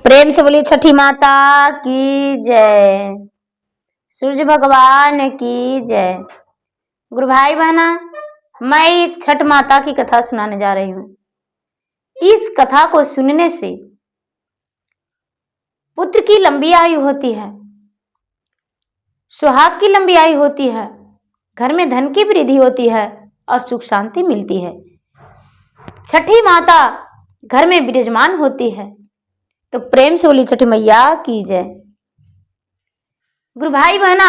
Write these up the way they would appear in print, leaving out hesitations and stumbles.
प्रेम से बोलिए छठी माता की जय, सूर्य भगवान की जय। गुरु भाई बहना, मैं एक छठ माता की कथा सुनाने जा रही हूँ। इस कथा को सुनने से पुत्र की लंबी आयु होती है, सुहाग की लंबी आयु होती है, घर में धन की वृद्धि होती है और सुख शांति मिलती है। छठी माता घर में विराजमान होती है तो प्रेम से बोली छठी मैया की जय। गुरु भाई बहना,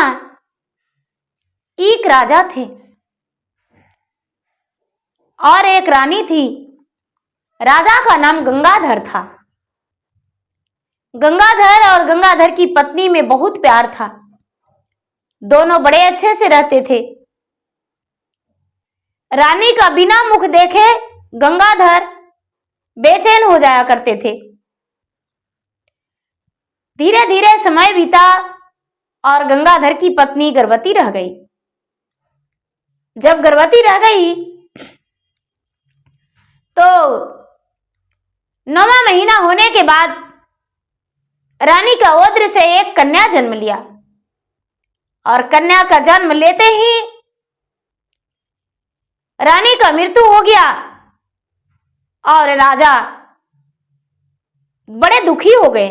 एक राजा थे और एक रानी थी। राजा का नाम गंगाधर था। गंगाधर और गंगाधर की पत्नी में बहुत प्यार था। दोनों बड़े अच्छे से रहते थे। रानी का बिना मुख देखे गंगाधर बेचैन हो जाया करते थे। धीरे धीरे समय बीता और गंगाधर की पत्नी गर्भवती रह गई। जब गर्भवती रह गई तो 9वां महीना होने के बाद रानी का उदर से एक कन्या जन्म लिया और कन्या का जन्म लेते ही रानी का मृत्यु हो गया और राजा बड़े दुखी हो गए।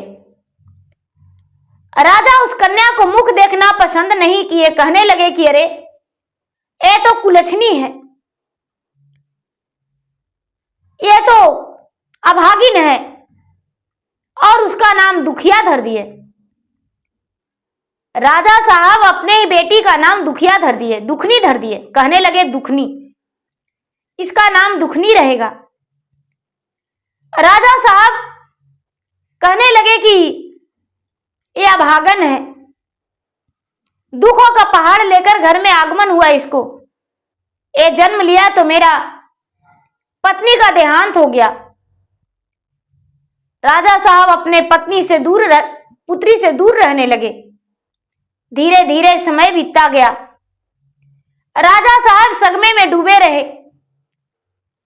राजा उस कन्या को मुख देखना पसंद नहीं किए। कहने लगे कि अरे ये तो कुलछनी है, ये तो अभागिन है, और उसका नाम दुखिया धर दिए। राजा साहब अपने ही बेटी का नाम दुखिया धर दिए, दुखनी धर दिए। कहने लगे दुखनी, इसका नाम दुखनी रहेगा। राजा साहब कहने लगे कि ये अभागन है, दुखों का पहाड़ लेकर घर में आगमन हुआ इसको। ये जन्म लिया तो मेरा पत्नी का देहांत हो गया। राजा साहब अपने पत्नी से दूर पुत्री से दूर रहने लगे। धीरे धीरे समय बीतता गया। राजा साहब सदमे में डूबे रहे।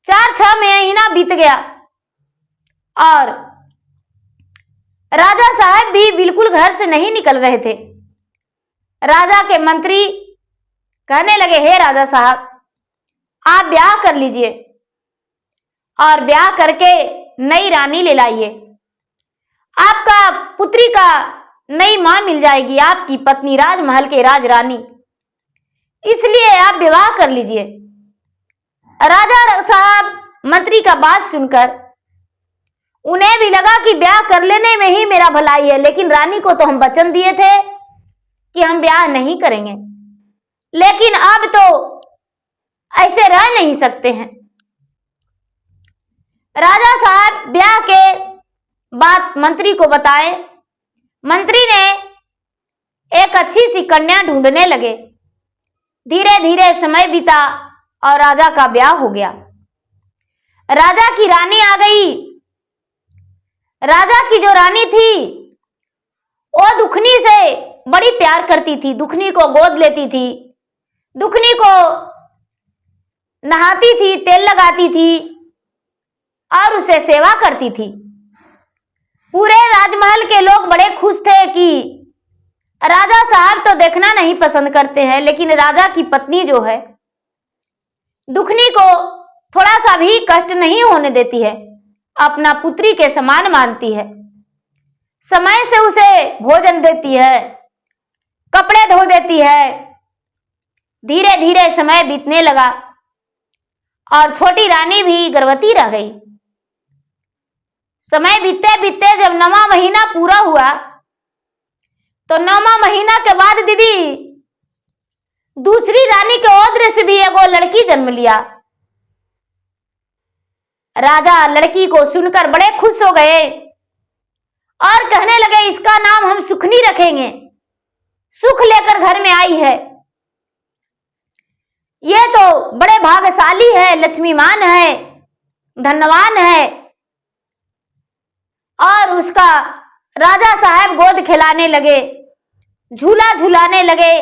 4-6 महीना बीत गया और राजा साहब भी बिल्कुल घर से नहीं निकल रहे थे। राजा के मंत्री कहने लगे, हे राजा साहब, आप ब्याह कर लीजिए और ब्याह करके नई रानी ले लाइए। आपका पुत्री का नई मां मिल जाएगी, आपकी पत्नी राजमहल के राजरानी, इसलिए आप विवाह कर लीजिए। राजा साहब मंत्री का बात सुनकर उन्हें भी लगा कि ब्याह कर लेने में ही मेरा भलाई है, लेकिन रानी को तो हम वचन दिए थे कि हम ब्याह नहीं करेंगे, लेकिन अब तो ऐसे रह नहीं सकते हैं। राजा साहब ब्याह के बात मंत्री को बताए। मंत्री ने एक अच्छी सी कन्या ढूंढने लगे। धीरे धीरे समय बीता और राजा का ब्याह हो गया। राजा की रानी आ गई। राजा की जो रानी थी वो दुखनी से बड़ी प्यार करती थी, दुखनी को गोद लेती थी, दुखनी को नहाती थी, तेल लगाती थी और उसे सेवा करती थी। पूरे राजमहल के लोग बड़े खुश थे कि राजा साहब तो देखना नहीं पसंद करते हैं, लेकिन राजा की पत्नी जो है दुखनी को थोड़ा सा भी कष्ट नहीं होने देती है, अपना पुत्री के समान मानती है। समय से उसे भोजन देती है, कपड़े धो देती है। धीरे धीरे समय बीतने लगा और छोटी रानी भी गर्भवती रह गई। समय बीतते बीतते जब 9वां महीना पूरा हुआ तो 9वां महीना के बाद दीदी दूसरी रानी के उदर से भी एगो लड़की जन्म लिया। राजा लड़की को सुनकर बड़े खुश हो गए और कहने लगे, इसका नाम हम सुखनी रखेंगे, सुख लेकर घर में आई है, ये तो बड़े भाग्यशाली है, लक्ष्मीमान है, धनवान है। और उसका राजा साहब गोद खिलाने लगे, झूला झूलाने लगे।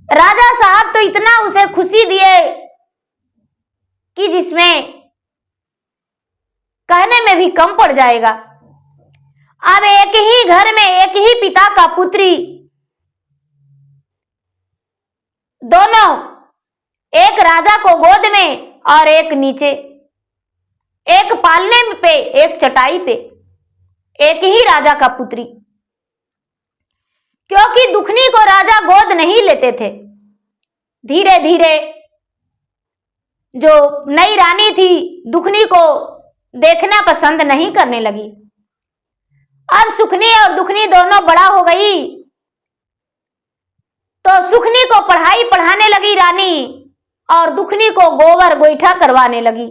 राजा साहब तो इतना उसे खुशी दिए कि जिसमें कहने में भी कम पड़ जाएगा। अब एक ही घर में एक ही पिता का पुत्री, दोनों, एक राजा को गोद में और एक नीचे, एक पालने पे एक चटाई पे, एक ही राजा का पुत्री। क्योंकि दुखनी को राजा गोद नहीं लेते थे। धीरे धीरे जो नई रानी थी दुखनी को देखना पसंद नहीं करने लगी। अब सुखनी और दुखनी दोनों बड़ा हो गई तो सुखनी को पढ़ाई पढ़ाने लगी रानी और दुखनी को गोबर गोईठा करवाने लगी,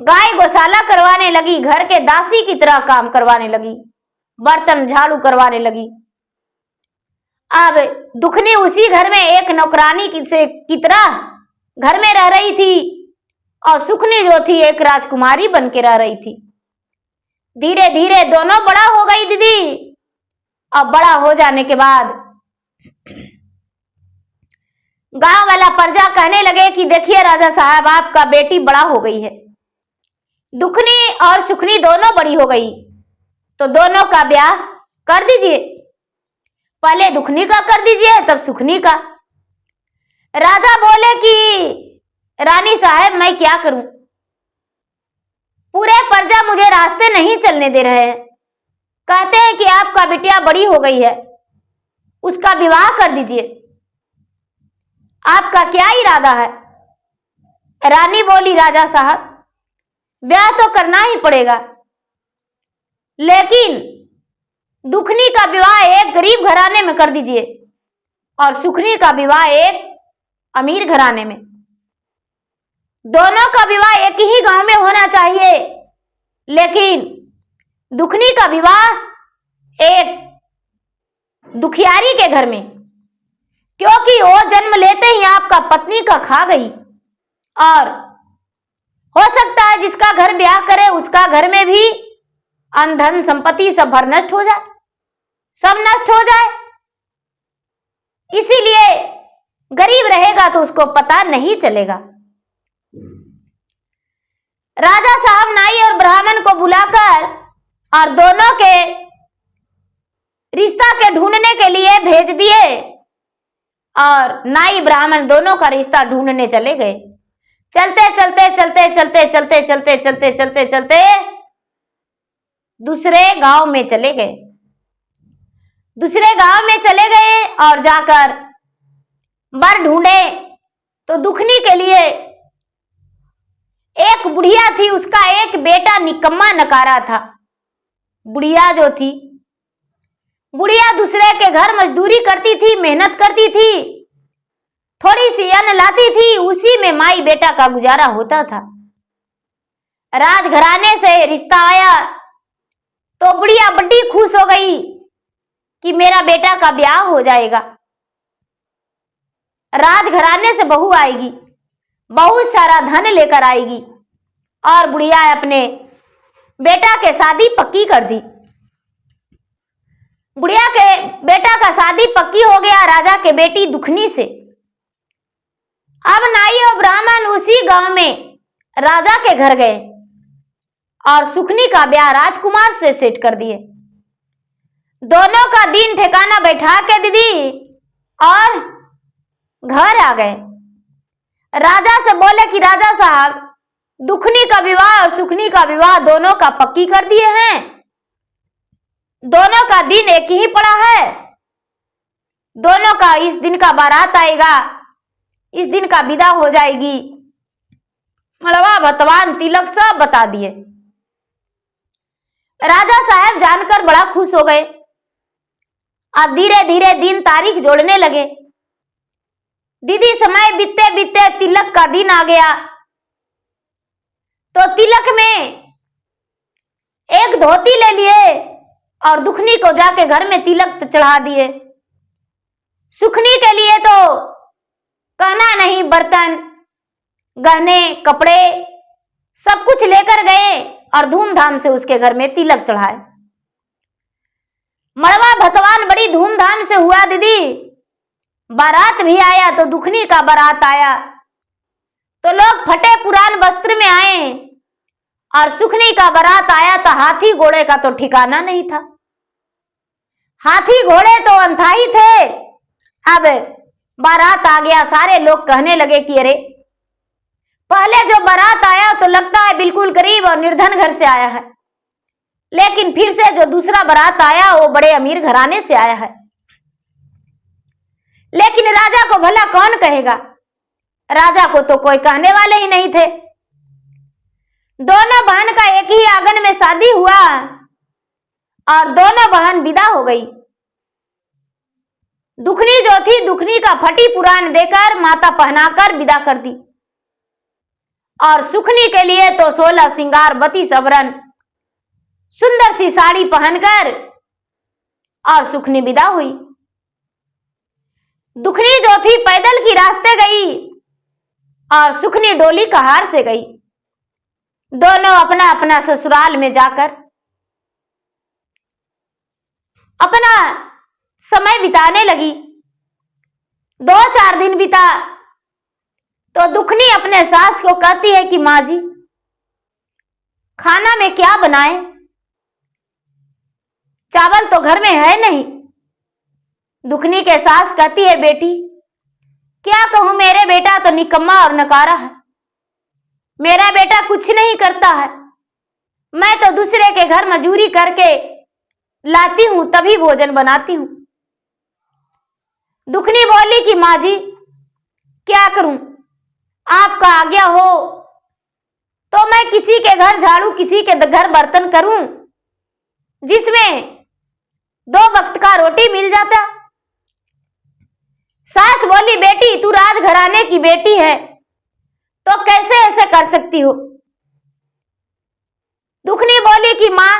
गाय गौशाला करवाने लगी, घर के दासी की तरह काम करवाने लगी, बर्तन झाड़ू करवाने लगी। अब दुखनी उसी घर में एक नौकरानी की तरह घर में रह रही थी और सुखनी जो थी एक राजकुमारी बन के रह रही थी। धीरे धीरे दोनों बड़ा हो गई दीदी। अब बड़ा हो जाने के बाद गांव वाला प्रजा कहने लगे कि देखिए राजा साहब, आपका बेटी बड़ा हो गई है। दुखनी और सुखनी दोनों बड़ी हो गई तो दोनों का ब्याह कर दीजिए। पहले दुखनी का कर दीजिए तब सुखनी का। राजा बोले कि रानी साहब मैं क्या करूं, पूरे प्रजा मुझे रास्ते नहीं चलने दे रहे हैं। कहते हैं कि आपका बिटिया बड़ी हो गई है, उसका विवाह कर दीजिए। आपका क्या इरादा है? रानी बोली राजा साहब ब्याह तो करना ही पड़ेगा, लेकिन दुखनी का विवाह एक गरीब घराने में कर दीजिए और सुखनी का विवाह एक अमीर घराने में। दोनों का विवाह एक ही गांव में होना चाहिए, लेकिन दुखनी का विवाह एक दुखियारी के घर में, क्योंकि वो जन्म लेते ही आपका पत्नी का खा गई और हो सकता है जिसका घर ब्याह करे उसका घर में भी अनधन संपत्ति सब भर नष्ट हो जाए, सब नष्ट हो जाए। इसीलिए गरीब रहेगा तो उसको पता नहीं चलेगा। राजा साहब नाई और ब्राह्मण को बुलाकर और दोनों के रिश्ता के ढूंढने के लिए भेज दिए और नाई ब्राह्मण दोनों का रिश्ता ढूंढने चले गए। चलते चलते चलते चलते चलते चलते चलते चलते चलते दूसरे गांव में चले गए। दूसरे गांव में चले गए और जाकर बर ढूंढे तो दुखनी के लिए एक बुढ़िया थी, उसका एक बेटा निकम्मा नकारा था। बुढ़िया जो थी, बुढ़िया दूसरे के घर मजदूरी करती थी, मेहनत करती थी, थोड़ी सी अन्न लाती थी, उसी में माई बेटा का गुजारा होता था। राजघराने से रिश्ता आया तो बुढ़िया बड़ी खुश हो गई कि मेरा बेटा का ब्याह हो जाएगा, राजघराने से बहू आएगी, बहुत सारा धन लेकर आएगी। और बुढ़िया अपने बेटा के शादी पक्की कर दी। बुढ़िया के बेटा का शादी पक्की हो गया राजा के बेटी दुखनी से। अब नाई और ब्राह्मण उसी गांव में राजा के घर गए और सुखनी का ब्याह राजकुमार से सेट कर दिए। दोनों का दिन ठिकाना बैठा के दीदी और घर आ गए। राजा से बोले कि राजा साहब दुखनी का विवाह और सुखनी का विवाह दोनों का पक्की कर दिए हैं, दोनों का दिन एक ही पड़ा है, दोनों का इस दिन का बारात आएगा, इस दिन का विदा हो जाएगी, मड़वा भतवान तिलक सब बता दिए। राजा साहब जानकर बड़ा खुश हो गए। अब धीरे धीरे दिन तारीख जोड़ने लगे। दीदी समय बीतते बीतते तिलक का दिन आ गया तो तिलक में एक धोती ले लिए और दुखनी को जाके घर में तिलक चढ़ा दिए। सुखनी के लिए तो कहना नहीं, बर्तन गहने कपड़े सब कुछ लेकर गए और धूमधाम से उसके घर में तिलक चढ़ाए। मड़वा भतवान बड़ी धूमधाम से हुआ दीदी। बारात भी आया तो दुखनी का बारात आया तो लोग फटे पुरान वस्त्र में आए और सुखनी का बारात आया तो हाथी घोड़े का तो ठिकाना नहीं था। हाथी घोड़े तो अनथाही थे। अब बारात आ गया, सारे लोग कहने लगे कि अरे पहले जो बारात आया तो लगता है बिल्कुल गरीब और निर्धन घर से आया है, लेकिन फिर से जो दूसरा बारात आया वो बड़े अमीर घराने से आया है। लेकिन राजा को भला कौन कहेगा, राजा को तो कोई कहने वाले ही नहीं थे। दोनों बहन का एक ही आंगन में शादी हुआ और दोनों बहन विदा हो गई। दुखनी जो थी, दुखनी का फटी पुराण देकर माता पहनाकर विदा कर दी और सुखनी के लिए तो 16 श्रृंगार 32 आभरण सुंदर सी साड़ी पहनकर और सुखनी विदा हुई। दुखनी जो थी पैदल की रास्ते गई और सुखनी डोली कहार से गई। दोनों अपना अपना ससुराल में जाकर अपना समय बिताने लगी। 2-4 दिन बिता तो दुखनी अपने सास को कहती है कि माँ जी खाना में क्या बनाए, चावल तो घर में है नहीं। दुखनी के सास कहती है बेटी क्या कहूं, मेरे बेटा तो निकम्मा और नकारा है, मेरा बेटा कुछ नहीं करता है, मैं तो दूसरे के घर मजूरी करके लाती हूं तभी भोजन बनाती हूं। दुखनी बोली कि माँ जी क्या करूं, आपका आज्ञा हो तो मैं किसी के घर झाड़ू किसी के घर बर्तन करूं जिसमें 2 वक्त का रोटी मिल जाता। सास बोली बेटी तू राजघराने की बेटी है तो कैसे ऐसे कर सकती हो। दुखनी बोली कि माँ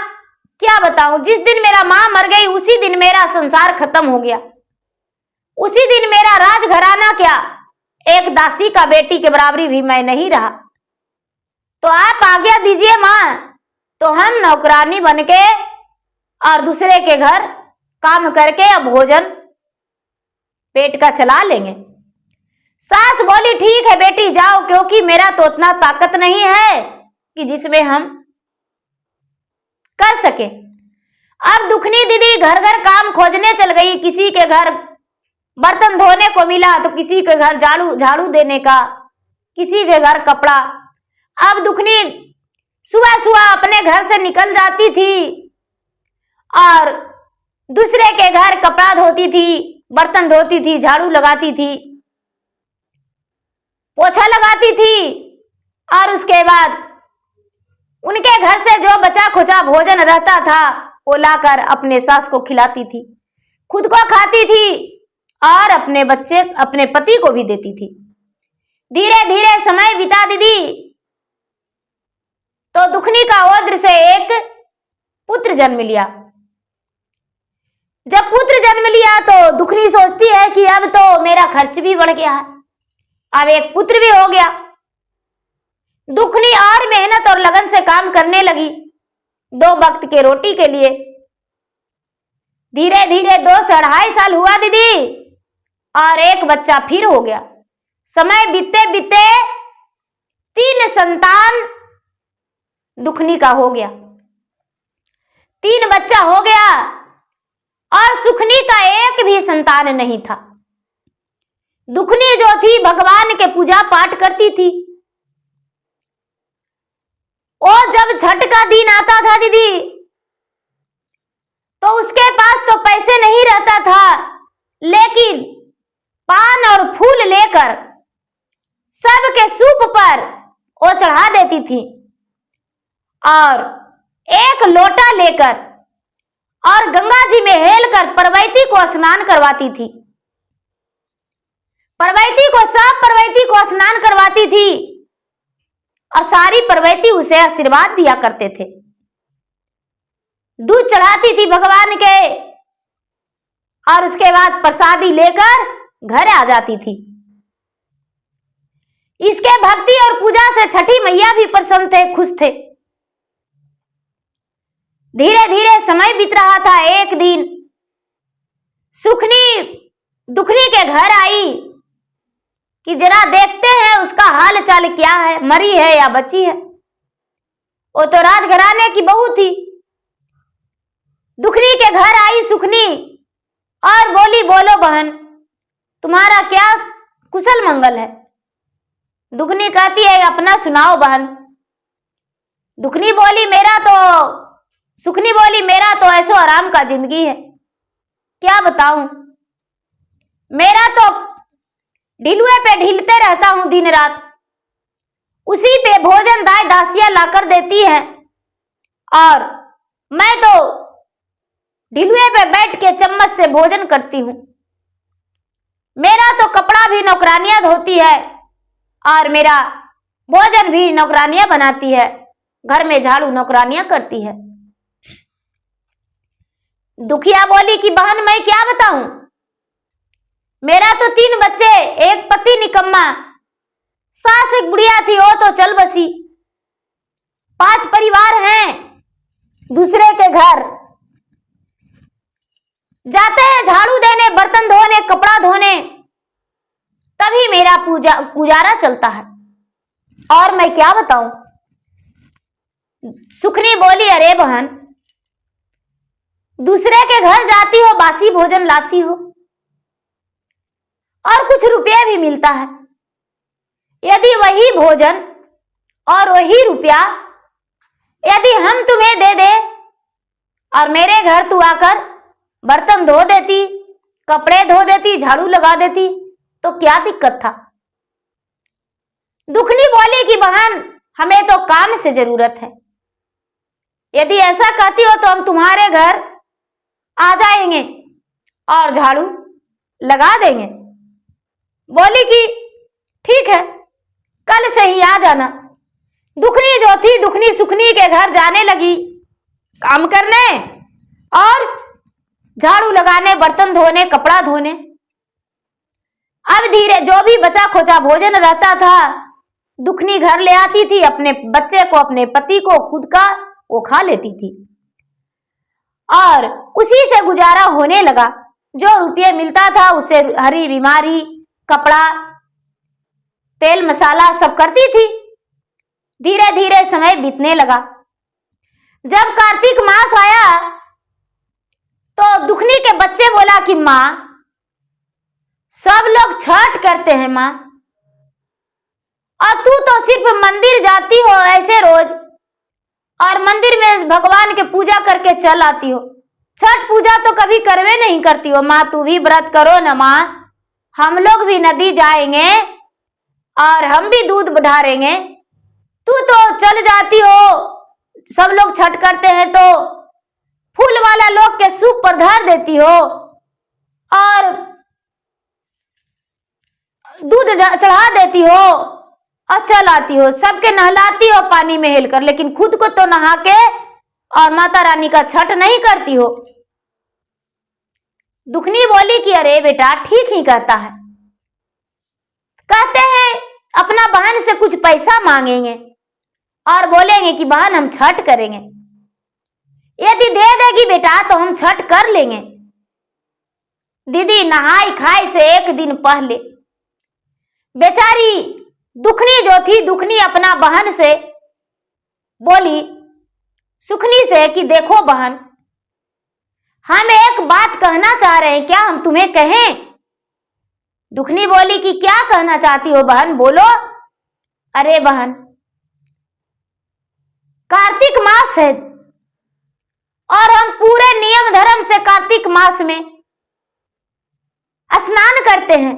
क्या बताऊं, जिस दिन मेरा माँ मर गई उसी दिन मेरा संसार खत्म हो गया, उसी दिन मेरा राजघराना क्या एक दासी का बेटी के बराबरी भी मैं नहीं रहा। तो आप आज्ञा दीजिए माँ, तो हम नौकरानी बनके और दूसरे के घर काम करके अब भोजन पेट का चला लेंगे। सास बोली ठीक है बेटी जाओ, क्योंकि मेरा तो उतना ताकत नहीं है कि जिसमें हम कर सके। अब दुखनी दीदी घर घर काम खोजने चल गई, किसी के घर बर्तन धोने को मिला तो किसी के घर झाड़ू देने का, किसी के घर कपड़ा। अब दुखनी सुबह सुबह अपने घर से निकल जाती थी और दूसरे के घर कपड़ा धोती थी, बर्तन धोती थी, झाड़ू लगाती थी, पोछा लगाती थी और उसके बाद उनके घर से जो बचा खुचा भोजन रहता था वो लाकर अपने सास को खिलाती थी, खुद को खाती थी और अपने बच्चे अपने पति को भी देती थी। धीरे धीरे समय बीता दीदी तो दुखनी का ओद्र से एक पुत्र जन्म लिया। जब पुत्र जन्म लिया तो दुखनी सोचती है कि अब तो मेरा खर्च भी बढ़ गया है, अब एक पुत्र भी हो गया। दुखनी और मेहनत और लगन से काम करने लगी 2 वक्त के रोटी के लिए। धीरे धीरे 2 से 2.5 साल हुआ दीदी और एक बच्चा फिर हो गया। समय बीतते बीतते 3 संतान दुखनी का हो गया, 3 बच्चा हो गया और सुखनी का एक भी संतान नहीं था। दुखनी जो थी भगवान के पूजा पाठ करती थी। वो जब छठ का दिन आता था दीदी तो उसके पास तो पैसे नहीं रहता था, लेकिन पान और फूल लेकर सबके सूप पर वो चढ़ा देती थी और एक लोटा लेकर और गंगा जी में हेलकर परवैती को स्नान करवाती थी। परवैती को सब परवैती को स्नान करवाती थी और सारी परवैती उसे आशीर्वाद दिया करते थे। दूध चढ़ाती थी भगवान के और उसके बाद प्रसादी लेकर घर आ जाती थी। इसके भक्ति और पूजा से छठी मैया भी प्रसन्न थे, खुश थे। धीरे धीरे समय बीत रहा था। एक दिन सुखनी दुखनी के घर आई कि जरा देखते हैं उसका हाल चाल क्या है, मरी है या बची है। वो तो राजघराने की बहू थी। दुखनी के घर आई सुखनी और बोली, बोलो बहन, तुम्हारा क्या कुशल मंगल है। दुखनी कहती है, अपना सुनाओ बहन। सुखनी बोली, मेरा तो ऐसो आराम का जिंदगी है, क्या बताऊं। मेरा तो ढिलुए पे ढिलते रहता हूं दिन रात, उसी पे भोजन दाई दासियां लाकर देती है और मैं तो ढिलुए पे बैठ के चम्मच से भोजन करती हूं। मेरा तो कपड़ा भी नौकरानियां धोती है और मेरा भोजन भी नौकरानियां बनाती है, घर में झाड़ू नौकरानियां करती है। दुखिया बोली कि बहन मैं क्या बताऊं, मेरा तो 3 बच्चे, एक पति निकम्मा, सास एक बुढ़िया थी वो तो चल बसी, 5 परिवार हैं दूसरे के घर, जाते हैं झाड़ू देने, बर्तन धोने, कपड़ा धोने, तभी मेरा गुजारा चलता है और मैं क्या बताऊं। सुखनी बोली, अरे बहन, दूसरे के घर जाती हो, बासी भोजन लाती हो और कुछ रुपये भी मिलता है। यदि वही भोजन और वही रुपया यदि हम तुम्हें दे दे और मेरे घर तू आकर बर्तन धो देती, कपड़े धो देती, झाड़ू लगा देती, तो क्या दिक्कत था। दुखनी बोली कि बहन हमें तो काम से जरूरत है, यदि ऐसा कहती हो तो हम तुम्हारे घर आ जाएंगे और झाड़ू लगा देंगे। बोली कि ठीक है, कल से ही आ जाना। दुखनी जो थी, दुखनी सुखनी के घर जाने लगी काम करने और झाड़ू लगाने, बर्तन धोने, कपड़ा धोने। अब धीरे जो भी बचा खोचा भोजन रहता था दुखनी घर ले आती थी, अपने बच्चे को, अपने पति को, खुद का वो खा लेती थी और उसी से गुजारा होने लगा। जो रुपये मिलता था उससे हरी बीमारी, कपड़ा, तेल मसाला सब करती थी। धीरे धीरे समय बीतने लगा। जब कार्तिक मास आया तो दुखनी के बच्चे बोला कि माँ, सब लोग छठ करते हैं माँ, और तू तो सिर्फ मंदिर जाती हो ऐसे रोज और मंदिर में भगवान के पूजा करके चल आती हो, छठ पूजा तो कभी करवे नहीं करती हो। माँ तू भी व्रत करो ना माँ, हम लोग भी नदी जाएंगे और हम भी दूध बढ़ाएंगे। तू तो चल जाती हो, सब लोग छठ करते हैं तो फूल वाला लोग के सूप पर धर देती हो और दूध चढ़ा देती हो और चल आती हो, सबके नहलाती हो पानी में हिलकर, लेकिन खुद को तो नहा के और माता रानी का छठ नहीं करती हो। दुखनी बोली कि अरे बेटा ठीक ही कहता है। कहते हैं अपना बहन से कुछ पैसा मांगेंगे और बोलेंगे कि बहन हम छठ करेंगे, यदि दे देगी बेटा तो हम छठ कर लेंगे। दीदी नहाई खाई से एक दिन पहले बेचारी दुखनी जो थी, दुखनी अपना बहन से बोली सुखनी से कि देखो बहन, हम एक बात कहना चाह रहे हैं, क्या हम तुम्हें कहें। दुखनी बोली कि क्या कहना चाहती हो बहन, बोलो। अरे बहन, कार्तिक मास है और हम पूरे नियम धर्म से कार्तिक मास में स्नान करते हैं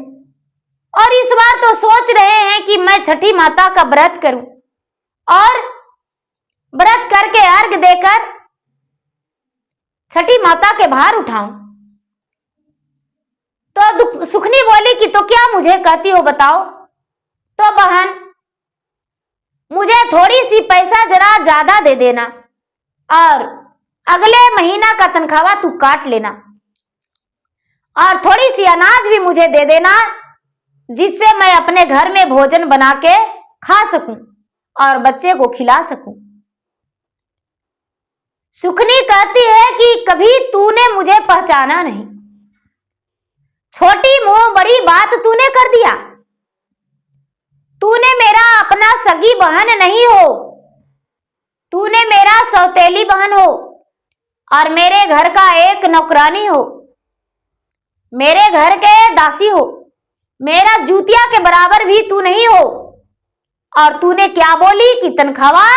और इस बार तो सोच रहे हैं कि मैं छठी माता का व्रत करूं और व्रत करके अर्घ देकर छठी माता के भार उठाऊं। तो सुखनी बोली कि तो क्या मुझे कहती हो बताओ। तो बहन मुझे थोड़ी सी पैसा जरा ज्यादा दे देना और अगले महीना का तनख्वाह तू काट लेना और थोड़ी सी अनाज भी मुझे दे देना, जिससे मैं अपने घर में भोजन बना के खा सकूं और बच्चे को खिला सकूं। सुखनी कहती है कि कभी तूने मुझे पहचाना नहीं, छोटी मुंह बड़ी बात तूने कर दिया। तूने मेरा अपना सगी बहन नहीं हो, तूने मेरा सौतेली बहन हो और मेरे घर का एक नौकरानी हो, मेरे घर के दासी हो, मेरा जूतिया के बराबर भी तू नहीं हो। और तूने क्या बोली कि तनख्वाह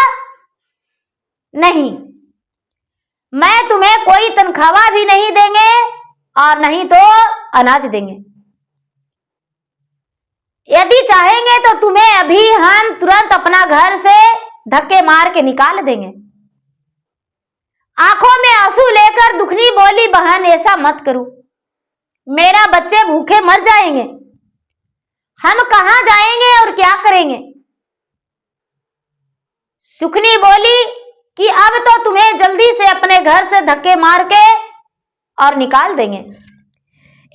नहीं, मैं तुम्हें कोई तनख्वाह भी नहीं देंगे और नहीं तो अनाज देंगे। यदि चाहेंगे तो तुम्हें अभी हम तुरंत अपना घर से धक्के मार के निकाल देंगे। आंखों में आंसू लेकर दुखनी बोली, बहन ऐसा मत करो, मेरा बच्चे भूखे मर जाएंगे, हम कहां जाएंगे और क्या करेंगे। सुखनी बोली कि अब तो तुम्हें जल्दी से अपने घर से धक्के मार के और निकाल देंगे।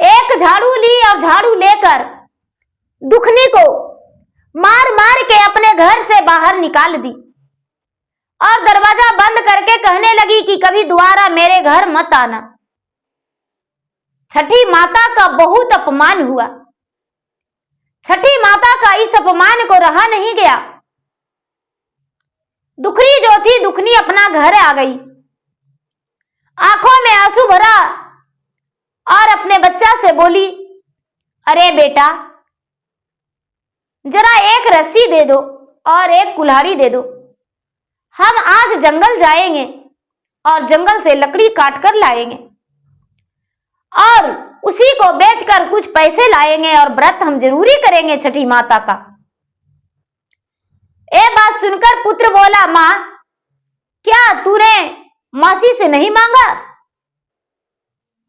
एक झाड़ू ली और झाड़ू लेकर दुखनी को मार मार के अपने घर से बाहर निकाल दी और दरवाजा बंद करके कहने लगी कि कभी दोबारा मेरे घर मत आना। छठी माता का बहुत अपमान हुआ। छठी माता का इस अपमान को रहा नहीं गया। दुखनी जो थी, दुखनी अपना घर आ गई, आंखों में आंसू भरा और अपने बच्चा से बोली, अरे बेटा जरा एक रस्सी दे दो और एक कुल्हाड़ी दे दो, हम आज जंगल जाएंगे और जंगल से लकड़ी काट कर लाएंगे और उसी को बेचकर कुछ पैसे लाएंगे और व्रत हम जरूरी करेंगे छठी माता का। ये बात सुनकर पुत्र बोला, मां क्या तूने मासी से नहीं मांगा?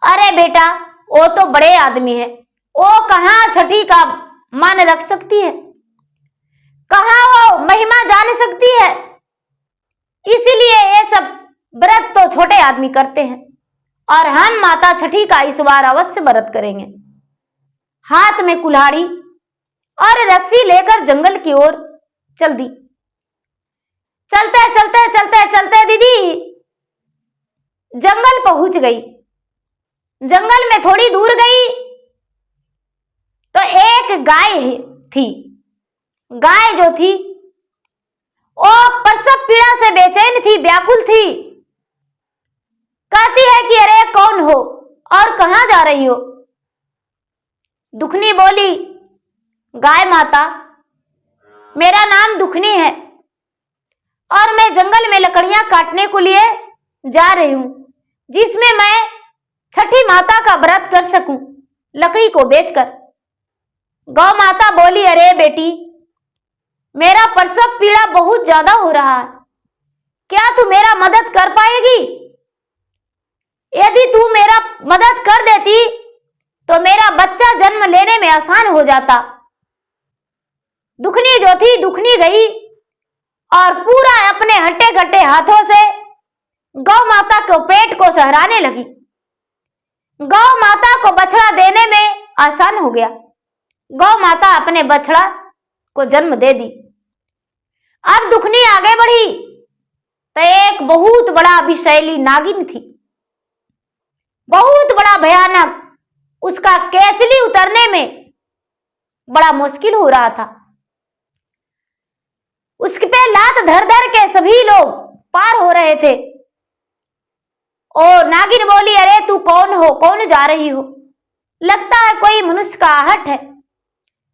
अरे बेटा वो तो बड़े आदमी है, वो कहां छठी का मान रख सकती है, कहां वो महिमा जान सकती है, इसलिए ये सब व्रत तो छोटे आदमी करते हैं और हम माता छठी का इस बार अवश्य व्रत करेंगे। हाथ में कुल्हाड़ी और रस्सी लेकर जंगल की ओर चल दी। चलते चलते चलते चलते दीदी जंगल पहुंच गई। जंगल में थोड़ी दूर गई तो एक गाय थी। गाय जो थी वो प्रसव पीड़ा से बेचैन थी, व्याकुल थी। कहती है कि अरे कौन हो और कहां जा रही हो? दुखनी बोली, गाय माता मेरा नाम दुखनी है और मैं जंगल में लकड़ियां काटने को लिए जा रही हूं, जिसमें मैं छठी माता का व्रत कर सकूं लकड़ी को बेचकर। गौ माता बोली, अरे बेटी मेरा प्रसव पीड़ा बहुत ज्यादा हो रहा है, क्या तू मेरा मदद कर पाएगी? यदि तू मेरा मदद कर देती तो मेरा बच्चा जन्म लेने में आसान हो जाता। दुखनी जो थी, दुखनी गई और पूरा अपने हट्टे घट्टे हाथों से गौ माता को पेट को सहराने लगी। गौ माता को बछड़ा देने में आसान हो गया। गौ माता अपने बछड़ा को जन्म दे दी। अब दुखनी आगे बढ़ी तो एक बहुत बड़ा विषैली नागिन थी, बहुत बड़ा भयानक। उसका केचली उतरने में बड़ा मुश्किल हो रहा था। उसके पे लात धर धर के सभी लोग पार हो रहे थे। और नागिन बोली, अरे तू कौन हो, कौन जा रही हो? लगता है कोई मनुष्य का आहट है।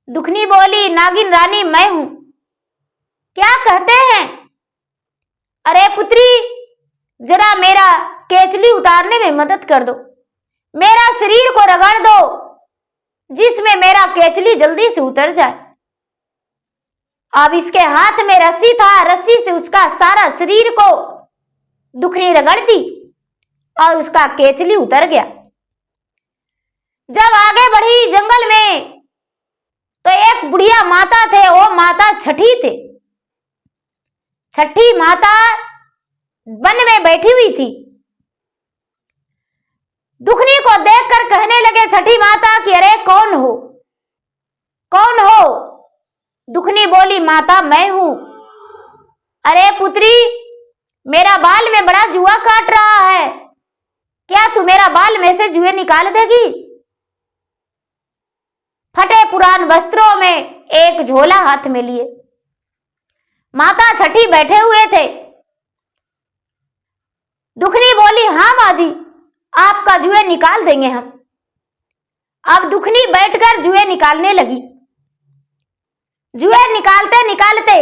दुखनी बोली, नागिन रानी मैं हूं, क्या कहते हैं? अरे पुत्री जरा मेरा केचली उतारने में मदद कर दो, मेरा शरीर को रगड़ दो जिसमें मेरा केचली जल्दी से उतर जाए। अब इसके हाथ में रस्सी था, रस्सी से उसका सारा शरीर को दुखनी रगड़ दी और उसका केचली उतर गया। जब आगे बढ़ी जंगल में तो एक बुढ़िया माता थे, वो माता छठी थे। छठी माता वन में बैठी हुई थी। दुखनी को देखकर कहने लगे छठी माता कि अरे कौन हो, कौन हो? दुखनी बोली, माता मैं हूं। अरे पुत्री मेरा बाल में बड़ा जुआ काट रहा है, क्या तू मेरा बाल में से जुए निकाल देगी? फटे पुरान वस्त्रों में एक झोला हाथ में लिए माता छठी बैठे हुए थे दुखनी बोली, हाँ माँ जी, आपका जुए निकाल देंगे हम। अब दुखनी बैठकर जुए निकालने लगी। जुए निकालते निकालते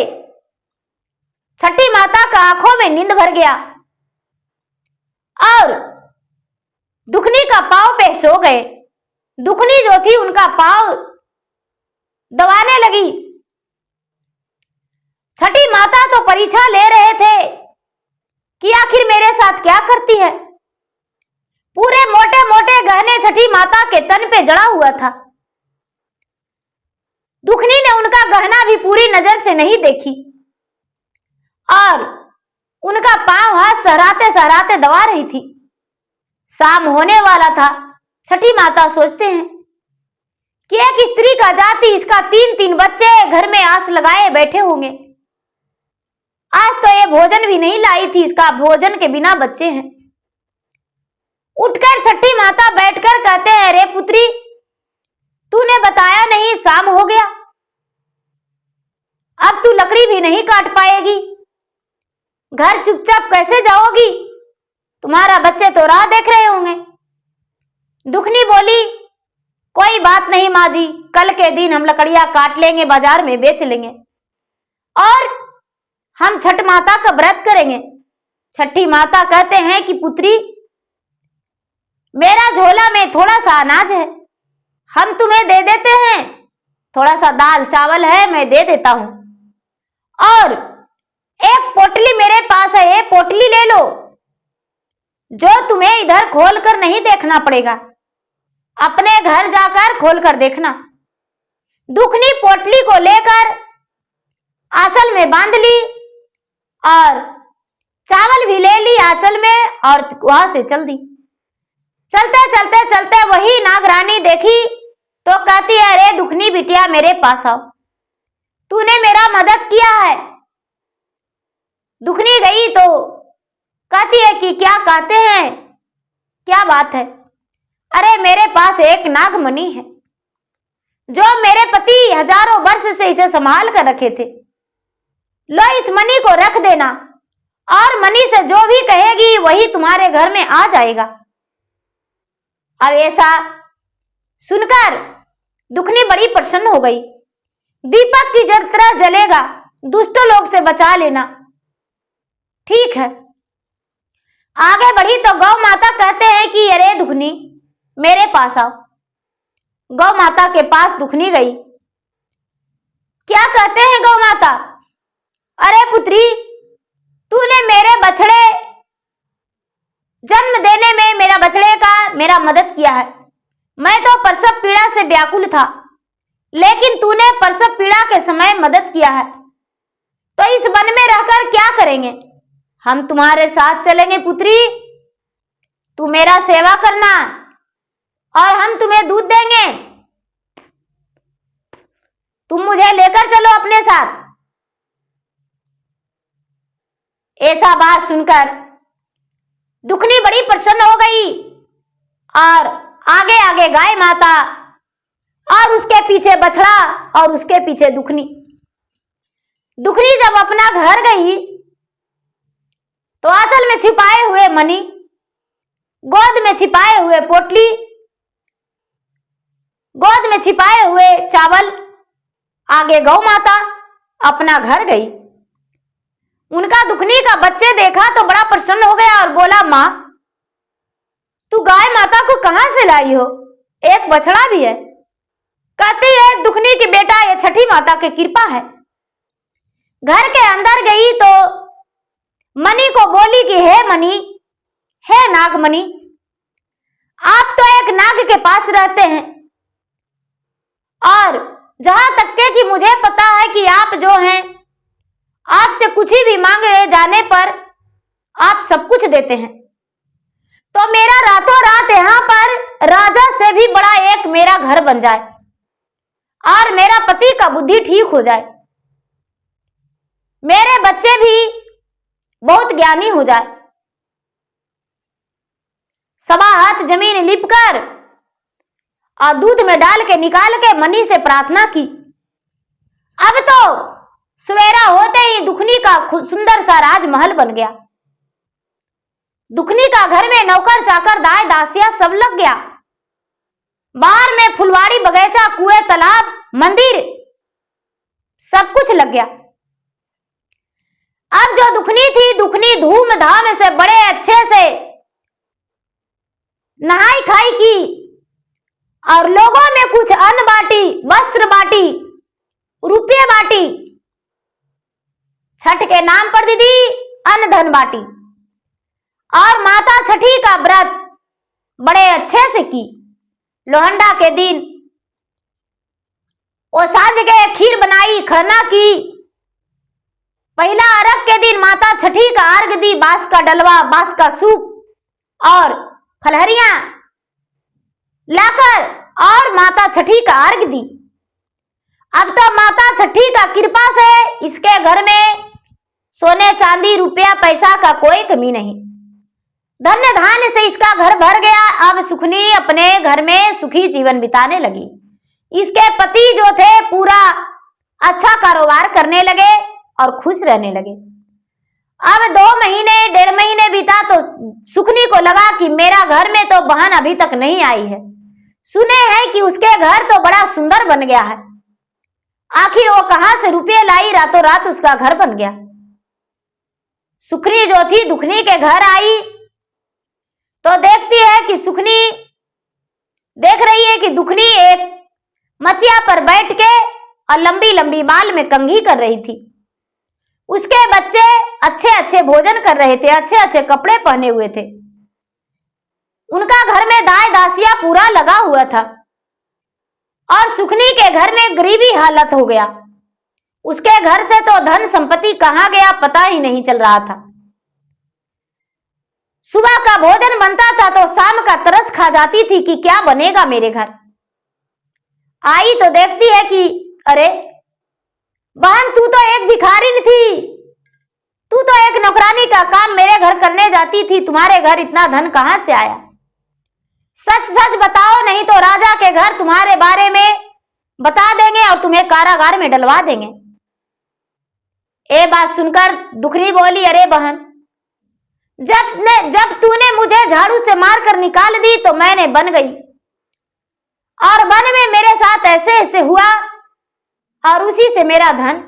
छठी माता का आंखों में नींद भर गया और दुखनी का पांव पे सो गए। दुखनी जो थी उनका पांव दबाने लगी। छठी माता तो परीक्षा ले रहे थे कि आखिर मेरे साथ क्या करती है। पूरे मोटे मोटे गहने छठी माता के तन पे जड़ा हुआ था। दुखनी ने उनका गहना भी पूरी नजर से नहीं देखी और उनका पांव हाथ सहराते सहराते दबा रही थी। शाम होने वाला था। छठी माता सोचते हैं कि एक स्त्री का जाति, इसका 3-3 बच्चे घर में आस लगाए बैठे होंगे। आज तो ये भोजन भी नहीं लाई थी, इसका भोजन के बिना बच्चे हैं। उठकर छठी माता बैठकर कहते हैं, रे पुत्री, तूने बताया नहीं, शाम हो गया, अब तू लकड़ी भी नहीं काट पाएगी, घर चुपचाप कैसे जाओगी? तुम्हारा बच्चे तो राह देख रहे होंगे। दुखनी बोली, कोई बात नहीं माँ जी, कल के दिन हम लकड़ियां काट लेंगे, बाजार में बेच लेंगे और हम छठ माता का व्रत करेंगे। छठी माता कहते हैं कि पुत्री, मेरा झोला में थोड़ा सा अनाज है, हम तुम्हें दे देते हैं। थोड़ा सा दाल चावल है, मैं दे देता हूं। और एक पोटली मेरे पास है, ये पोटली ले लो, जो तुम्हें इधर खोलकर नहीं देखना पड़ेगा, अपने घर जाकर खोलकर देखना। दुखनी पोटली को लेकर आंचल में बांध ली और चावल भी ले ली आंचल में और वहां से चल दी। चलते चलते चलते वही नागरानी देखी तो कहती है, अरे दुखनी बिटिया, मेरे पास आओ, तूने मेरा मदद किया है। दुखनी गई तो कहती है कि क्या कहते हैं, क्या बात है? अरे मेरे पास एक नागमणि है जो मेरे पति हजारों वर्ष से इसे संभाल कर रखे थे। लो, इस मणि को रख देना और मणि से जो भी कहेगी वही तुम्हारे घर में आ जाएगा। अब ऐसा सुनकर दुखनी बड़ी प्रसन्न हो गई। दीपक की तरह जलेगा, दुष्ट लोग से बचा लेना। ठीक है, आगे बढ़ी तो गौ माता कहते हैं कि अरे दुखनी, मेरे पास आओ। गौ माता के पास दुखनी गई। क्या कहते हैं गौ माता? अरे पुत्री, तूने मेरे बछड़े जन्म देने में मेरा मदद किया है। मैं तो प्रसव पीड़ा से व्याकुल था, लेकिन तूने प्रसव पीड़ा के समय मदद किया है, तो इस वन में रहकर क्या करेंगे? हम तुम्हारे साथ चलेंगे पुत्री, तू मेरा सेवा करना और हम तुम्हें दूध देंगे, तुम मुझे लेकर चलो अपने साथ। ऐसा बात सुनकर दुखनी बड़ी प्रसन्न हो गई और आगे आगे गाय माता और उसके पीछे बछड़ा और उसके पीछे दुखनी। दुखनी जब अपना घर गई तो आंचल में छिपाए हुए मणि, गोद में छिपाए हुए पोटली, गोद में छिपाए हुए चावल, आगे गौ माता अपना घर गई। उनका दुखनी का बच्चे देखा तो बड़ा प्रसन्न हो गया और बोला, मां, तू गाय माता को कहां से लाई हो? एक बछड़ा भी है। कहती है, दुखनी की बेटा, ये छठी माता की कृपा है। घर के अंदर गई तो मणि को बोली कि हे मणि, हे नागमणि, आप तो एक नाग के पास रहते हैं और जहां तक के कि मुझे पता है कि आप जो हैं, आपसे कुछ ही भी मांगे जाने पर आप सब कुछ देते हैं। तो मेरा रातों रात यहाँ पर राजा से भी बड़ा एक मेरा घर बन जाए और मेरा पति का बुद्धि ठीक हो जाए, मेरे बच्चे भी बहुत ज्ञानी हो जाए। सवा हाथ जमीन लिपकर और दूध में डाल के निकाल के मणि से प्रार्थना की। अब तो सवेरा होते ही दुखनी का सुंदर सा राजमहल बन गया। दुखनी का घर में नौकर चाकर दाई दासिया सब लग गया। बाहर में फुलवाड़ी बगीचा कुएं तालाब मंदिर सब कुछ लग गया। अब जो दुखनी थी, दुखनी धूमधाम से बड़े अच्छे से नहाई खाई की और लोगों में कुछ अन्न बांटी, वस्त्र बांटी, रुपये बांटी, छठ के नाम पर दीदी अन्न धन बांटी और माता छठी का व्रत बड़े अच्छे से की। लोहंडा के दिन वो सांझ के खीर बनाई, खरना की। पहला अर्घ के दिन माता छठी का अर्घ दी, बांस का डलवा, बांस का सूप और फलहरियां लाकर और माता छठी का अर्घ दी। अब तो माता छठी का कृपा से इसके घर में सोने चांदी रुपया पैसा का कोई कमी नहीं, धन्य धान्य से इसका घर भर गया। अब सुखनी अपने घर में सुखी जीवन बिताने लगी। इसके पति जो थे पूरा अच्छा कारोबार करने लगे और खुश रहने लगे। अब 2 महीने 1.5 महीने बीता तो सुखनी को लगा कि मेरा घर में तो बहन अभी तक नहीं आई है। सुने हैं कि उसके घर तो बड़ा सुंदर बन गया है। आखिर वो कहां से रुपये लाई, रातों रात उसका घर बन गया। सुखनी जो थी दुखनी के घर आई तो देखती है कि सुखनी देख रही है कि दुखनी एक मचिया पर बैठ के और लंबी लंबी बाल में कंघी कर रही थी। उसके बच्चे अच्छे अच्छे भोजन कर रहे थे, अच्छे अच्छे कपड़े पहने हुए थे। उनका घर में दाई दासिया पूरा लगा हुआ था और सुखनी के घर में गरीबी हालत हो गया। उसके घर से तो धन संपत्ति कहां गया पता ही नहीं चल रहा था। सुबह का भोजन बनता था तो शाम का तरस खा जाती थी कि क्या बनेगा मेरे घर। आई तो देखती है कि अरे बहन, तू तो एक भिखारिन थी, तू तो एक नौकरानी का काम मेरे घर करने जाती थी, तुम्हारे घर इतना धन कहां से आया? सच सच बताओ, नहीं तो राजा के घर तुम्हारे बारे में बता देंगे और तुम्हें कारागार में डलवा देंगे। ये बात सुनकर दुखनी बोली, अरे बहन, जब तूने मुझे झाड़ू से मारकर निकाल दी तो मैंने बन गई और वन में मेरे साथ ऐसे ऐसे हुआ और उसी से मेरा धन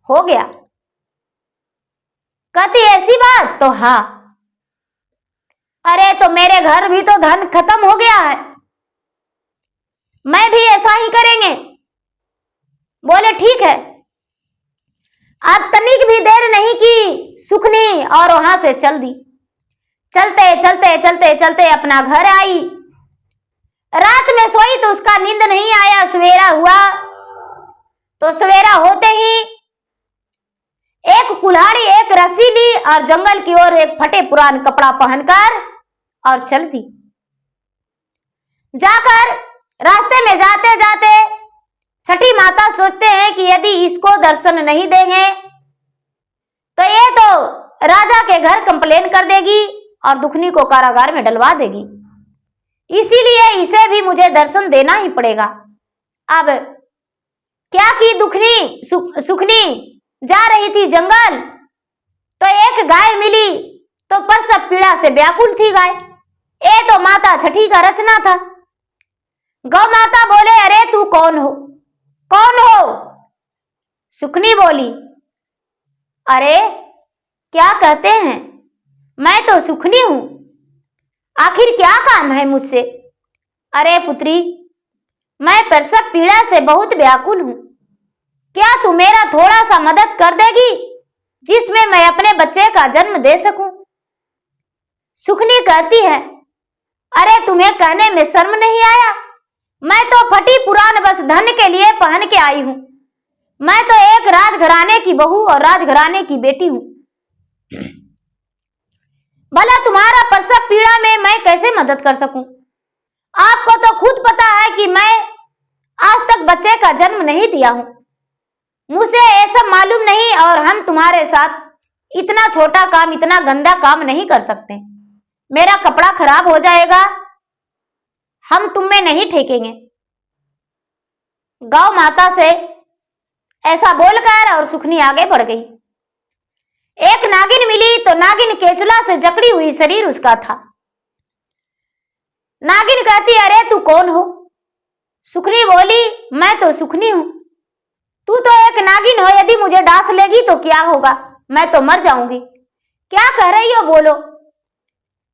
हो गया। कहती ऐसी बात? तो हाँ। अरे तो मेरे घर भी तो धन खत्म हो गया है, मैं भी ऐसा ही करेंगे। बोले ठीक है। अब तनिक भी देर नहीं की सुखनी और वहां से चल दी। चलते चलते चलते चलते अपना घर आई। रात में सोई तो उसका नींद नहीं आया। सवेरा हुआ तो सवेरा होते ही एक कुल्हाड़ी एक रस्सी ली और जंगल की ओर एक फटे पुरान कपड़ा पहनकर और चल दी। जाकर रास्ते में जाते जाते छठी माता सोचते हैं कि यदि इसको दर्शन नहीं देंगे तो ये तो राजा के घर कंप्लेन कर देगी और दुखनी को कारागार में डलवा देगी, इसीलिए इसे भी मुझे दर्शन देना ही पड़ेगा। अब क्या की दुखनी सुखनी जा रही थी जंगल तो एक गाय मिली तो प्रसव पीड़ा से व्याकुल थी गाय। ये तो माता छठी का रचना था। गौ माता बोले, अरे तू कौन हो, कौन हो? सुखनी बोली, अरे क्या कहते हैं, मैं तो सुखनी हूं, आखिर क्या काम है मुझसे? अरे पुत्री, मैं प्रसव पीड़ा से बहुत व्याकुल हूं, क्या तू मेरा थोड़ा सा मदद कर देगी जिसमें मैं अपने बच्चे का जन्म दे सकूं? सुखनी कहती है, अरे तुम्हें कहने में शर्म नहीं आया? मैं तो फटी पुरान बस धन के लिए पहन के आई हूं। मैं तो एक राजघराने की बहू और राजघराने की बेटी हूं। भला तुम्हारा प्रसव पीड़ा में मैं कैसे मदद कर सकूं? आपको तो खुद पता है कि मैं आज तक बच्चे का जन्म नहीं दिया हूं, मुझसे ये सब मालूम नहीं और हम तुम्हारे साथ इतना छोटा काम, इतना गंदा काम नहीं कर सकते। मेरा कपड़ा खराब हो जाएगा, हम तुम में नहीं ठेकेंगे। गौ माता से ऐसा बोलकर और सुखनी आगे बढ़ गई। एक नागिन मिली तो नागिन केचुला से जकड़ी हुई शरीर उसका था। नागिन कहती, अरे तू कौन हो? सुखनी बोली, मैं तो सुखनी हूं। तू तो एक नागिन हो, यदि मुझे डांस लेगी तो क्या होगा? मैं तो मर जाऊंगी। क्या कह रही हो, बोलो।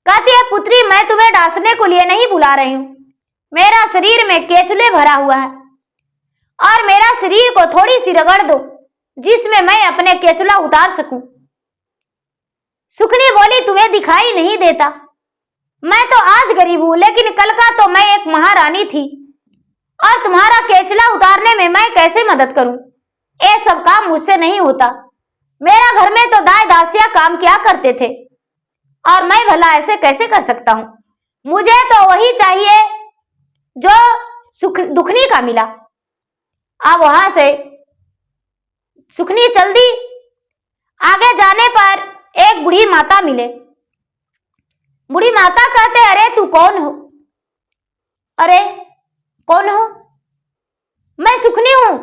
कहती है, पुत्री मैं तुम्हें डांसने को लिए नहीं बुला रही हूं। मेरा शरीर में केचुले भरा हुआ है और मेरा शरीर को थोड़ी सी रगड़ दो जिसमें मैं अपने केचुला उतार सकूं। सुखनी बोली, तुम्हें दिखाई नहीं देता? मैं तो आज गरीब हूं, लेकिन कल का तो मैं एक महारानी थी और तुम्हारा केचुला उतारने में मैं कैसे मदद करूं? ये सब काम मुझसे नहीं होता। मेरा घर में तो दाई दासिया काम किया करते थे और मैं भला ऐसे कैसे कर सकता हूं? मुझे तो वही चाहिए जो दुखनी का मिला। अब वहां से सुखनी चल दी। आगे जाने पर एक बूढ़ी माता मिले। बूढ़ी माता कहते, अरे तू कौन हो? अरे कौन हो? मैं सुखनी हूं,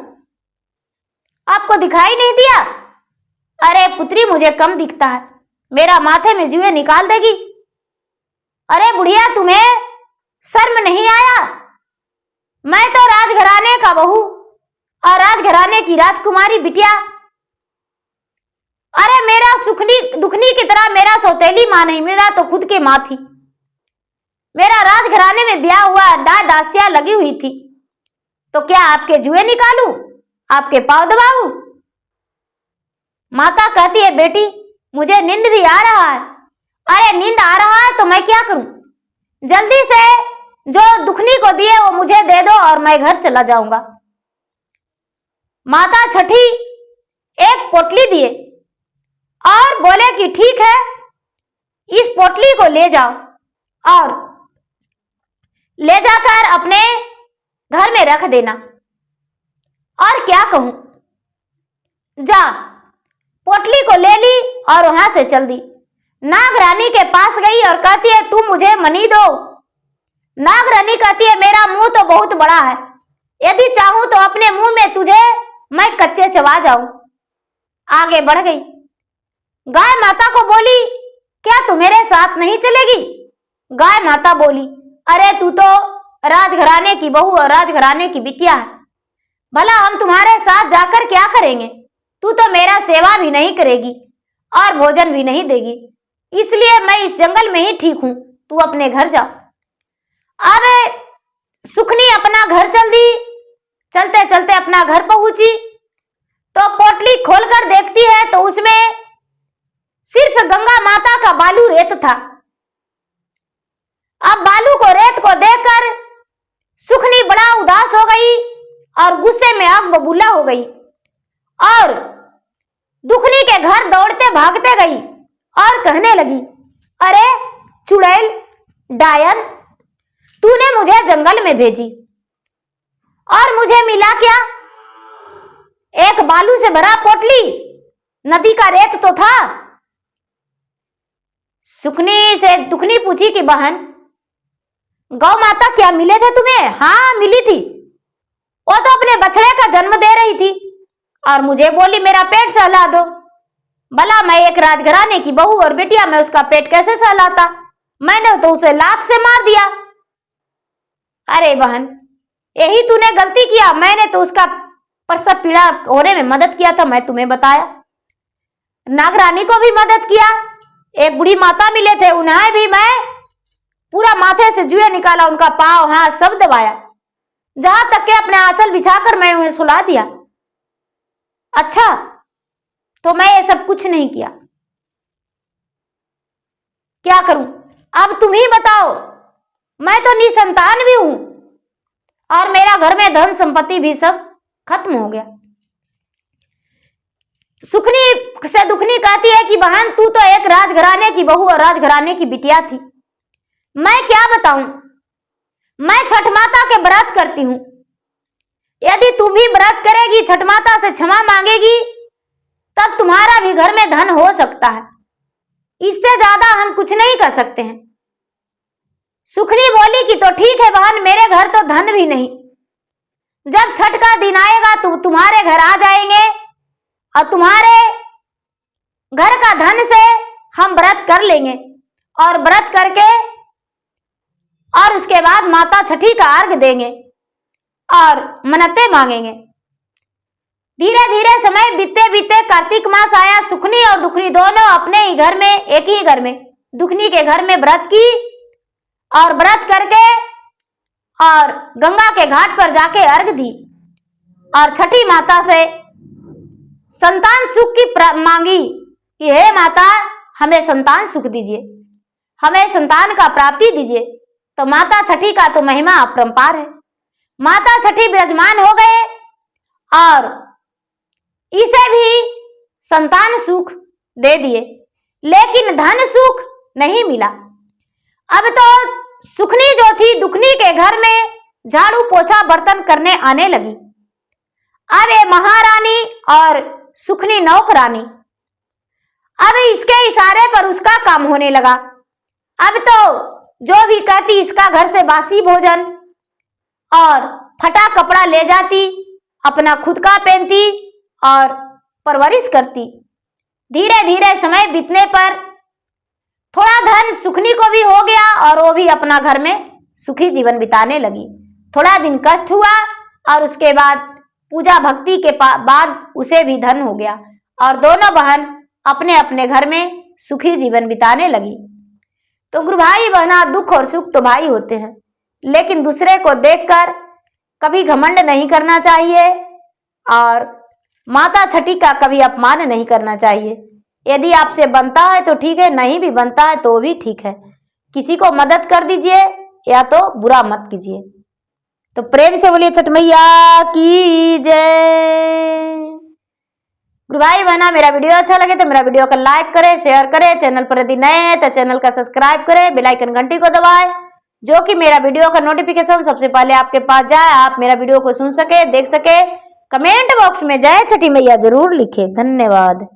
आपको दिखाई नहीं दिया? अरे पुत्री मुझे कम दिखता है, मेरा माथे में जुए निकाल देगी। अरे बुढ़िया, तुम्हें शर्म नहीं आया? मैं तो राजघराने का बहू और राजघराने की राजकुमारी बिटिया। अरे मेरा दुखनी की तरह मेरा सौतेली मां नहीं, मेरा तो खुद की मां थी। मेरा राजघराने में ब्याह हुआ, दासिया लगी हुई थी। तो क्या आपके जुए निकालूं? आपके पांव दबाऊं? माता कहती है, बेटी मुझे नींद भी आ रहा है। अरे नींद आ रहा है तो मैं क्या करूं? जल्दी से जो दुखनी को दिए वो मुझे दे दो और मैं घर चला जाऊंगा। माता छठी एक पोटली दिए और बोले कि ठीक है, इस पोटली को ले जाओ और ले जाकर अपने घर में रख देना। और क्या कहूं, जा। पोटली को ले ली और वहां से चल दी। नागरानी के पास गई और कहती है, तुम मुझे मनी दो। नागरानी कहती है, मेरा मुंह तो बहुत बड़ा है, यदि चाहूं तो अपने मुंह में तुझे मैं कच्चे चबा जाऊं। आगे बढ़ गई। गाय माता को बोली, क्या तू मेरे साथ नहीं चलेगी? गाय माता बोली, अरे तू तो राजघराने की बहू और राजघराने की बिटिया है, भला हम तुम्हारे साथ जाकर क्या करेंगे? तू तो मेरा सेवा भी नहीं करेगी और भोजन भी नहीं देगी, इसलिए मैं इस जंगल में ही ठीक हूं, तू अपने घर जा। अब सुखनी अपना घर चल दी। चलते चलते अपना घर पहुंची तो पोटली खोलकर देखती है तो उसमें सिर्फ गंगा माता का बालू रेत था। अब बालू को रेत को देखकर सुखनी बड़ा उदास हो गई और गुस्से में आग बबूला हो गई और दुखनी के घर दौड़ते भागते गई और कहने लगी, अरे चुड़ैल, डायन, तूने मुझे जंगल में भेजी और मुझे मिला क्या? एक बालू से भरा पोटली, नदी का रेत तो था। सुखनी से दुखनी पूछी कि बहन, गौ माता क्या मिले थे तुम्हें? हाँ मिली थी, वो तो अपने बछड़े का जन्म दे रही थी और मुझे बोली मेरा पेट सहला दो। भला मैं एक राजघराने की बहू और बिटिया, मैं उसका पेट कैसे सहलाता? मैंने तो उसे लात से मार दिया। अरे बहन, यही तूने गलती किया, मैंने तो उसका प्रसव पीड़ा होने में मदद किया था, मैं तुम्हें बताया। नागरानी को भी मदद किया, एक बुढ़ी माता मिले थे, उन्हें भी मैं पूरा माथे से जुए निकाला, उनका पांव हाथ सब दबाया, जहां तक के अपने आंचल बिछाकर मैं उन्हें सुला दिया। अच्छा, तो मैं ये सब कुछ नहीं किया, क्या करूं? अब तुम ही बताओ। मैं तो निसंतान भी हूं और मेरा घर में धन संपत्ति भी सब खत्म हो गया। सुखनी से दुखनी कहती है कि बहन, तू तो एक राजघराने की बहू और राजघराने की बिटिया थी, मैं क्या बताऊं? मैं छठ माता के व्रत करती हूं, यदि तू भी व्रत करेगी, छठ माता से क्षमा मांगेगी, तब तुम्हारा भी घर में धन हो सकता है। इससे ज्यादा हम कुछ नहीं कर सकते हैं। सुखनी बोली कि तो ठीक है बहन, मेरे घर तो धन भी नहीं, जब छठ का दिन आएगा तो तुम्हारे घर आ जाएंगे और तुम्हारे घर का धन से हम व्रत कर लेंगे और व्रत करके और उसके बाद माता छठी का अर्घ देंगे और मन्नतें मांगेंगे। धीरे धीरे समय बीतते बीतते कार्तिक मास आया। सुखनी और दुखनी दोनों अपने ही घर में, एक ही घर में, दुखनी के घर में व्रत की और व्रत करके और गंगा के घाट पर जाके अर्घ दी और छठी माता से संतान सुख की मांगी कि हे माता, हमें संतान सुख दीजिए, हमें संतान का प्राप्ति दीजिए। तो माता छठी का तो महिमा अपरंपार है। माता छठी विराजमान हो गए और इसे भी संतान सुख दे दिए, लेकिन धन सुख नहीं मिला। अब तो सुखनी जो थी दुखनी के घर में झाड़ू पोछा बर्तन करने आने लगी। अब ये महारानी और सुखनी नौकरानी, अब इसके इशारे पर उसका काम होने लगा। अब तो जो भी कहती इसका घर से बासी भोजन और फटा कपड़ा ले जाती, अपना खुद का पहनती और परवरिश करती। धीरे धीरे समय बीतने पर थोड़ा धन सुखनी को भी हो गया और वो भी अपना घर में सुखी जीवन बिताने लगी। थोड़ा दिन कष्ट हुआ और उसके बाद पूजा भक्ति के बाद उसे भी धन हो गया और दोनों बहन अपने अपने घर में सुखी जीवन बिताने लगी। तो गुरु भाई बहना, दुख और सुख तो भाई होते हैं, लेकिन दूसरे को देखकर कभी घमंड नहीं करना चाहिए और माता छठी का कभी अपमान नहीं करना चाहिए। यदि आपसे बनता है तो ठीक है, नहीं भी बनता है तो भी ठीक है। किसी को मदद कर दीजिए या तो बुरा मत कीजिए। तो प्रेम से बोलिए छठ मैया की जय। गुरु भाई बहना, मेरा वीडियो अच्छा लगे तो मेरा वीडियो को लाइक करें, शेयर करें। चैनल पर यदि नए हैं तो चैनल का सब्सक्राइब करें, बेल आइकन घंटी को दबाएं, जो कि मेरा वीडियो का नोटिफिकेशन सबसे पहले आपके पास जाए, आप मेरा वीडियो को सुन सके, देख सके। कमेंट बॉक्स में जय छठी मैया जरूर लिखें। धन्यवाद।